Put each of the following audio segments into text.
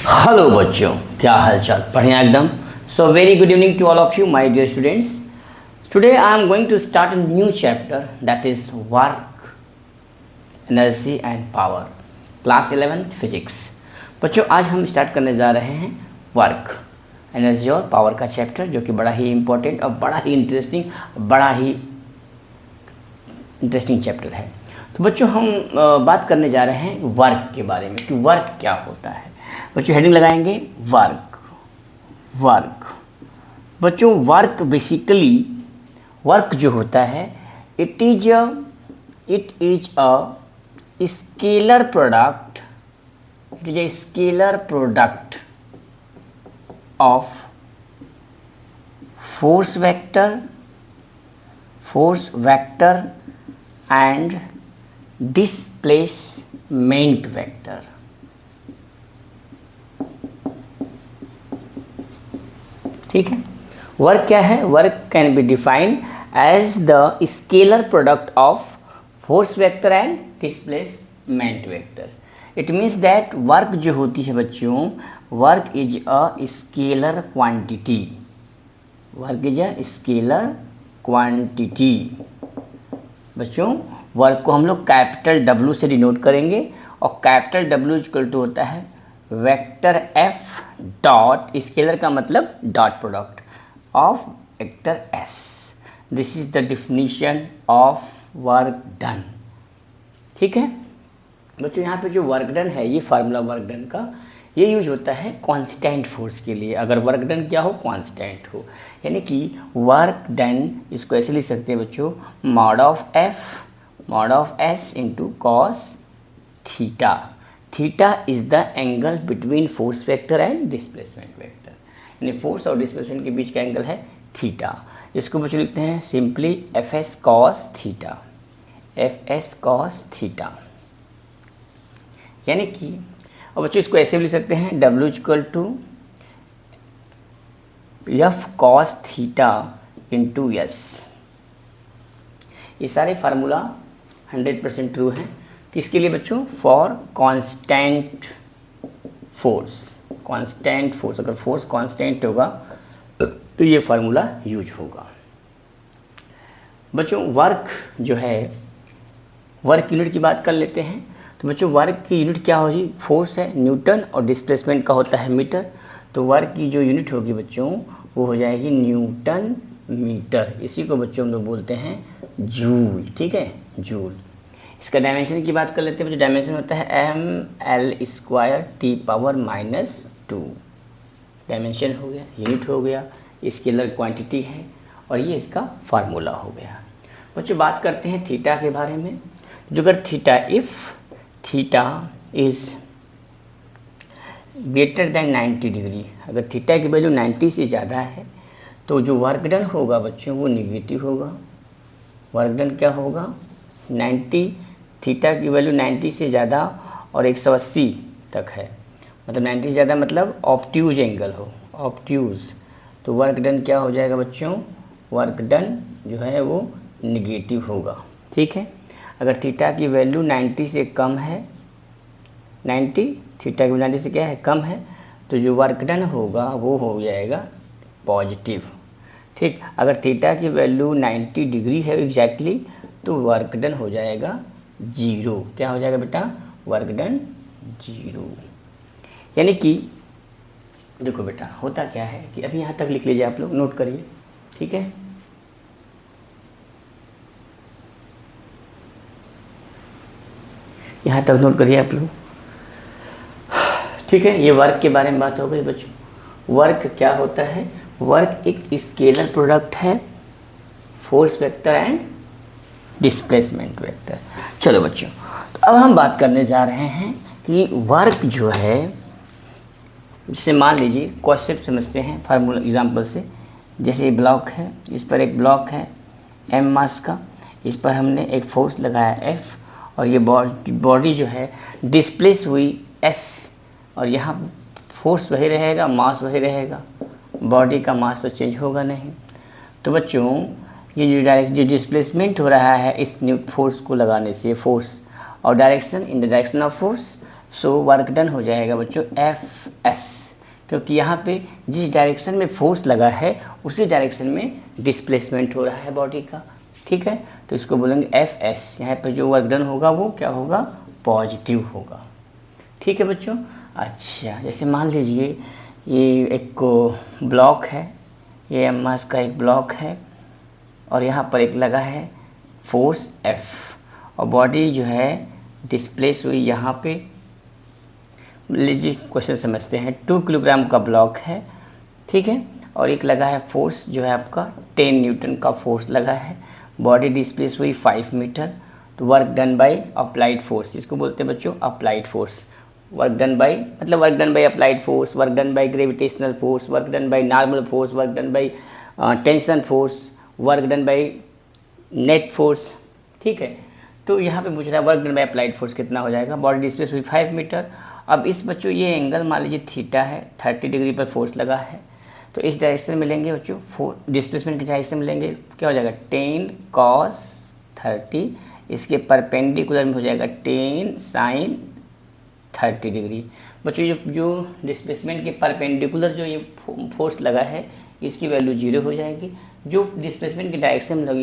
Hello बच्चों, क्या हाल चाल? बढ़िया एकदम। So very good evening to all of you my dear students. Today I am going to start a new chapter that is work, energy and power, class 11 physics. बच्चों, आज हम start करने जा रहे हैं वर्क, एनर्जी और power का chapter, जो कि बड़ा ही इम्पोर्टेंट और बड़ा ही इंटरेस्टिंग चैप्टर है। तो बच्चों, हम बात करने जा रहे हैं वर्क के बारे में कि वर्क क्या होता है। बच्चों, हेडिंग लगाएंगे वर्क। वर्क बच्चों, वर्क बेसिकली, वर्क जो होता है it is a scalar product, it is a scalar product of force vector and displacement vector. ठीक है। वर्क क्या है? Work can be defined as the scalar product of force vector and displacement vector. It means that work जो होती है बच्चों, work is a scalar quantity. Work is a scalar quantity. बच्चों, work को हम लोग कैपिटल W से denote करेंगे और कैपिटल W इक्वल टू होता है वेक्टर F डॉट, स्केलर का मतलब dot product of vector S। This is the definition of work done. ठीक है बच्चों, यहाँ पे जो वर्क डन है, ये फार्मूला वर्क डन का ये यूज होता है कांस्टेंट फोर्स के लिए। अगर वर्क डन क्या हो? कांस्टेंट हो। यानी कि वर्क डन, इसको ऐसे लिख सकते हैं बच्चों, mod of S into cos theta. Theta is the angle between force vector and displacement vector. यानी फोर्स और डिस्प्लेसमेंट के बीच का एंगल है थीटा। इसको बच्चों लिखते हैं simply Fs cos theta. Fs cos theta. यानी कि, और बच्चों इसको ऐसे भी लिख सकते हैं W equal to F cos theta into S। ये सारे फार्मूला 100% ट्रू हैं। किसके लिए बच्चों? For constant force. Constant force, अगर फोर्स कांस्टेंट होगा तो ये फार्मूला यूज होगा। बच्चों, वर्क जो है, वर्क यूनिट की बात कर लेते हैं। तो बच्चों, वर्क की यूनिट क्या होगी? फोर्स है न्यूटन और डिस्प्लेसमेंट का होता है मीटर। तो वर्क की जो यूनिट होगी बच्चों, वो हो जाएगी न्यूटन मीटर। इसी को बच्चों हम लोग बोलते हैं जूल। ठीक है, जूल। इसका डायमेंशन की बात कर लेते हैं बच्चों। डायमेंशन होता है ml²T⁻²। डायमेंशन हो गया, यूनिट हो गया, स्केलर क्वांटिटी है, और ये इसका फार्मूला हो गया। बच्चों, बात करते हैं थीटा के बारे में। जो अगर theta, if theta is greater than 90 degree, अगर थीटा की वैल्यू 90 से ज़्यादा है तो जो वर्क डन होगा बच्चों, वो निगेटिव होगा। वर्क डन क्या होगा? 90, थीटा की वैल्यू 90 से ज़्यादा और 180 तक है, मतलब 90 से ज़्यादा मतलब ऑब्ट्यूज एंगल हो, ऑब्ट्यूज, तो वर्क डन क्या हो जाएगा बच्चों? वर्क डन जो है वो निगेटिव होगा। ठीक है। अगर थीटा की वैल्यू 90 से कम है, 90, थीटा की वैल्यू 90 से क्या है? कम है, तो जो वर्क डन होगा वो हो जाएगा पॉजिटिव। ठीक। अगर थीटा की वैल्यू 90 डिग्री है एग्जैक्टली, तो वर्क डन हो जाएगा 0। क्या हो जाएगा बेटा? Work done 0। यानी कि देखो बेटा, होता क्या है कि अभी यहाँ तक लिख लीजिए, आप लोग नोट करिए। ठीक है, यहाँ तक नोट करिए आप लोग। ठीक है, ये वर्क के बारे में बात हो गई बच्चों। वर्क क्या होता है? वर्क एक स्केलर प्रोडक्ट है force vector and displacement vector. चलो बच्चों, तो अब हम बात करने जा रहे हैं कि वर्क जो है, जैसे मान लीजिए कॉन्सेप्ट समझते हैं फार्मूला एग्जांपल से। जैसे ये ब्लॉक है, इस पर एक ब्लॉक है m मास का, इस पर हमने एक फोर्स लगाया F, और ये बॉडी जो है डिस्प्लेस हुई S, और यहाँ फोर्स वही रहेगा, मास वही रहेगा, बॉडी का मास तो चेंज होगा नहीं। तो बच्चों, ये जो डिस्प्लेसमेंट हो रहा है इस न्यू फोर्स को लगाने से, फोर्स और direction in the direction of force, so work done हो जाएगा बच्चों एफ एस, क्योंकि यहाँ पे जिस डायरेक्शन में फोर्स लगा है उसी डायरेक्शन में डिस्प्लेसमेंट हो रहा है बॉडी का, ठीक है। तो इसको बोलेंगे एफ एस। यहाँ पे जो वर्क डन होगा वो क्या होगा, पॉजिटिव होगा, ठीक है बच्चों। अच्छा, जैसे मान लीजिए ये एक ब्लॉक है, ये एम मास का एक ब्लॉक है और यहाँ पर एक लगा है फोर्स एफ और बॉडी जो है डिस्प्लेस हुई यहाँ पे। लीजिए क्वेश्चन समझते हैं। 2 किलोग्राम का ब्लॉक है, ठीक है, और एक लगा है फोर्स जो है आपका 10 न्यूटन का फोर्स लगा है। बॉडी डिस्प्लेस हुई 5 मीटर। तो work done by applied force, इसको बोलते हैं बच्चों applied force. Work done by मतलब work done by applied force, work done by gravitational force, work done by normal force, work done by tension force, work done by net force, ठीक है। तो यहाँ पे पूछ रहा है work done by applied force कितना हो जाएगा। बॉडी डिस्प्लेस हुई 5 मीटर। अब इस बच्चों ये एंगल मान लीजिए थीटा है, 30 डिग्री पर फोर्स लगा है, तो इस डायरेक्शन में लेंगे बच्चों डिस्प्लेसमेंट की डायरेक्शन में लेंगे, क्या हो जाएगा 10 cos 30, इसके परपेंडिकुलर में हो जाएगा 10 sin 30 डिग्री। बच्चों जो डिस्प्लेसमेंट के परपेंडिकुलर जो ये फोर्स लगा है इसकी वैल्यू 0 हो जाएगी। जो डिस्प्लेसमेंट की डायरेक्शन में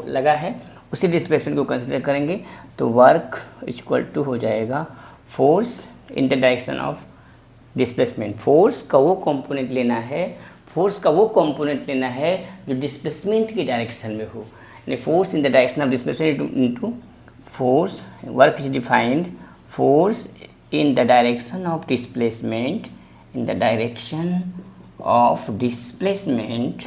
लगा है उसी डिस्प्लेसमेंट को कंसिडर करेंगे, तो वर्क इक्वल टू हो जाएगा force in the direction of displacement. Force का वो कंपोनेंट लेना है, फोर्स का वो कंपोनेंट लेना है जो डिस्प्लेसमेंट की डायरेक्शन में हो, यानी force in the direction of displacement into force. Work is defined force in the direction of displacement, in the direction of displacement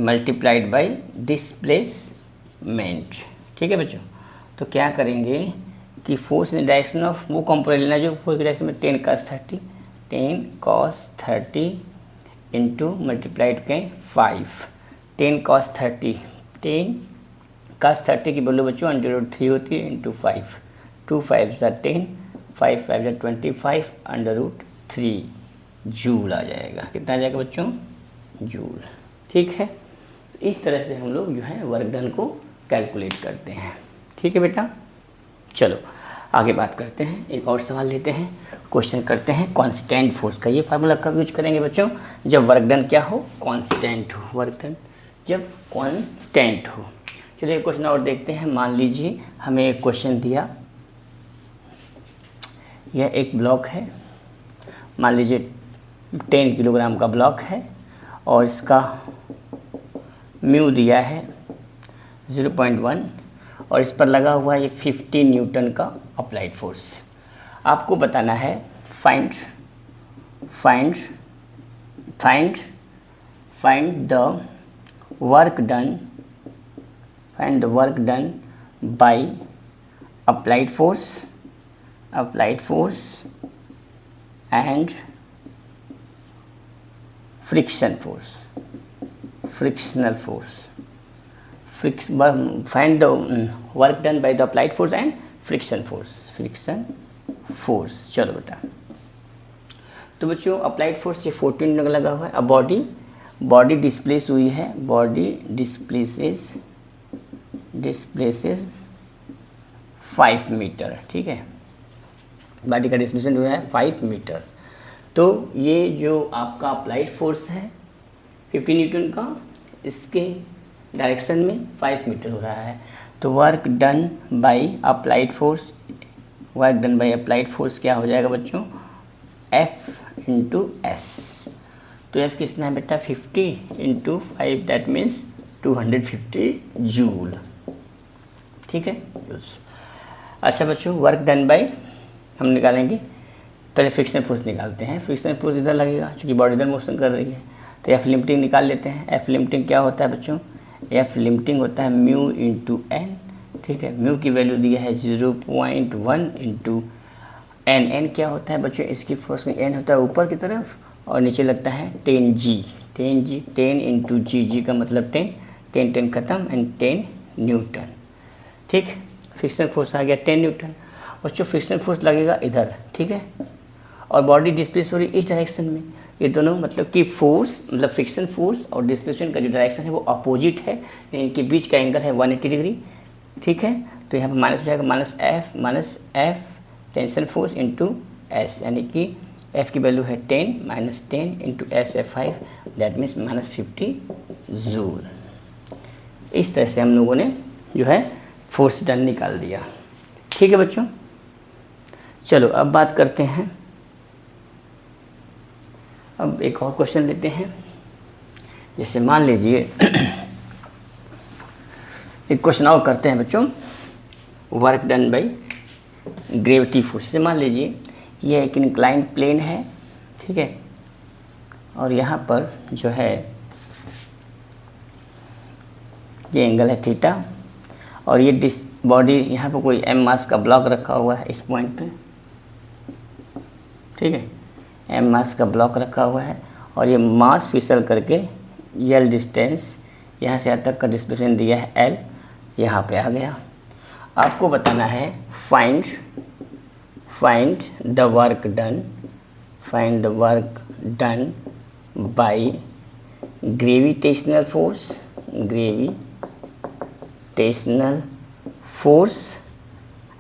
multiplied by displacement, ठीक है बच्चों। तो क्या करेंगे कि force in the direction of वो कंपोनेंट लेना जो फोर्स की डायरेक्शन में 10 cos 30 इंटू मल्टीप्लाइड करें 5, 10 cos 30 की वैल्यू बच्चों √3 होती है इंटू 5, 2 5 10, 5 5 25 √3 जूल आ जाएगा। कितना आ जाएगा बच्चों, जूल, ठीक है। तो इस तरह से हम लोग जो है वर्क डन को कैलकुलेट करते हैं, ठीक है बेटा। चलो आगे बात करते हैं, एक और सवाल लेते हैं, क्वेश्चन करते हैं कांस्टेंट फोर्स का। ये फार्मूला कब यूज करेंगे बच्चों, जब वर्क डन क्या हो, कांस्टेंट हो। वर्क डन जब कांस्टेंट हो। चलिए क्वेश्चन और देखते हैं। मान लीजिए हमें एक क्वेश्चन दिया, यह एक ब्लॉक है, मान लीजिए 10 किलोग्राम का ब्लॉक है और इसका म्यू दिया है 0.1 और इस पर लगा हुआ है ये 50 न्यूटन का अप्लाइड फोर्स। आपको बताना है find the work done by applied force and frictional force. Find the work done by the applied force and friction force. चलो बेटा, तो बच्चों अप्लाइड फोर्स ये 14 लगा हुआ है। अब बॉडी डिस्प्लेस हुई है, बॉडी डिस्प्लेसेस 5 मीटर, ठीक है। बॉडी का डिस्प्लेसमेंट हुआ है 5 मीटर। तो ये जो आपका अप्लाइड फोर्स है 50 न्यूटन का, इसके डायरेक्शन में 5 मीटर हो रहा है। तो work done by applied force क्या हो जाएगा बच्चों, F इंटू एस। तो F कितना है बेटा 50 इंटू 5, दैट मीन्स 250 जूल, ठीक है। अच्छा बच्चों, वर्क डन बाय हम निकालेंगे, पहले फ्रिक्शनल फोर्स निकालते हैं। फ्रिक्शनल फोर्स इधर लगेगा क्योंकि बॉडी इधर मोशन कर रही है, तो एफ लिमिटिंग निकाल लेते हैं। एफ लिमिटिंग क्या होता है बच्चों, एफ लिमिटिंग होता है म्यू इंटू एन, ठीक है। म्यू की वैल्यू दी है 0.1 इंटू एन। एन क्या होता है बच्चों, इसकी फोर्स में एन होता है ऊपर की तरफ और नीचे लगता है 10 इंटू जी का मतलब 10 खत्म एंड 10 न्यूटन, ठीक। फ्रिक्शनल फोर्स आ गया 10 न्यूटन। बच्चों फ्रिक्शनल फोर्स लगेगा इधर, ठीक है, और बॉडी डिस्प्लेस हो रही इस डायरेक्शन में। ये दोनों मतलब कि फोर्स मतलब फ्रिक्शन फोर्स और डिस्प्लेसमेंट का जो डायरेक्शन है वो अपोजिट है, इनके बीच का एंगल है 180 डिग्री, ठीक है। तो यहाँ पर माइनस हो जाएगा minus F tension force into S, यानी कि एफ की वैल्यू है 10 minus 10 into S F 5, that means minus 50 joule. इस तरह से हम लोगों ने जो है फोर्स डन निकाल दिया। ठीक है बच्चों, चलो अब बात करते हैं, अब एक और क्वेश्चन लेते हैं। जैसे मान लीजिए एक क्वेश्चन और करते हैं बच्चों, work done by gravity force. से मान लीजिए यह एक इंक्लाइंड प्लेन है, ठीक है, और यहाँ पर जो है ये एंगल है थीटा, और ये बॉडी यहाँ पर कोई एम मास का ब्लॉक रखा हुआ है इस पॉइंट पे, ठीक है, एम मास का ब्लॉक रखा हुआ है, और ये मास फिसल करके यल डिस्टेंस यहाँ से यहाँ तक का डिस्प्लेसमेंट दिया है एल, यहाँ पे आ गया। आपको बताना है find the work done by gravitational force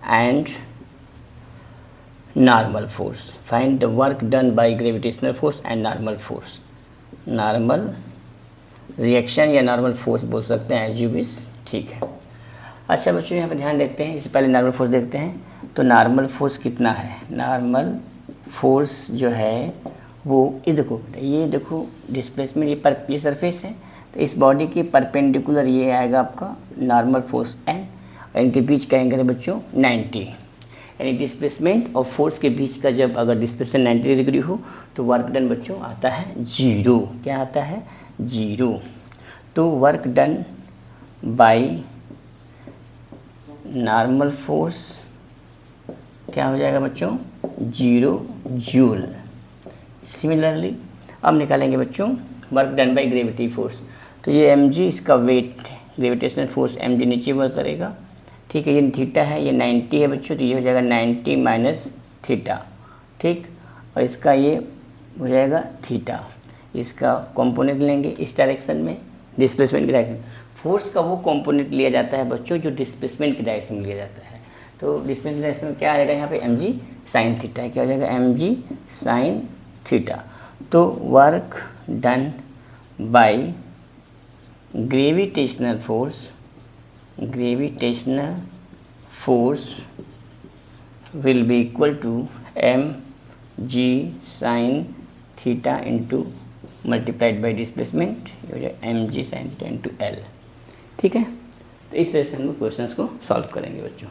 and normal force. Find the work done by gravitational force and normal force. Normal reaction या नॉर्मल फोर्स बोल सकते हैं, एज यू विश, ठीक है। अच्छा बच्चों, यहाँ पे ध्यान देखते हैं, इससे पहले नॉर्मल फोर्स देखते हैं। तो नॉर्मल फोर्स कितना है? नॉर्मल फोर्स जो है वो ये देखो डिस्प्लेसमेंट, ये सरफेस है, तो इस बॉडी के परपेंडिकुलर ये आएगा आपका नॉर्मल फोर्स एन, और इनके बीच का एंगल है बच्चों 90, यानी डिस्प्लेसमेंट और फोर्स के बीच का जब अगर डिस्प्लेसमेंट 90 डिग्री हो तो वर्क डन बच्चों आता है 0। क्या आता है? 0। तो work done by normal force क्या हो जाएगा बच्चों? 0 जूल। सिमिलरली अब निकालेंगे बच्चों work done by gravity force. तो ये mg इसका वेट, ग्रेविटेशनल फोर्स mg नीचे वर्क करेगा, ठीक है। ये थीटा है, ये 90 है बच्चों, तो ये हो जाएगा 90 माइनस थीटा, ठीक। और इसका ये हो जाएगा थीटा, इसका कंपोनेंट लेंगे इस डायरेक्शन में, डिस्प्लेसमेंट की डायरेक्शन। फोर्स का वो कंपोनेंट लिया जाता है बच्चों जो डिस्प्लेसमेंट की डायरेक्शन में लिया जाता है। तो डिस्प्लेसमेंट डायरेक्शन में क्या आ जाएगा यहाँ पे? mg sine theta. क्या हो जाएगा? mg sine theta. तो work done by gravitational force will be equal to mg sin theta into multiplied by displacement, mg sin theta into L, ठीक है। तो इस तरह से हम लोग क्वेश्चंस को सॉल्व करेंगे बच्चों।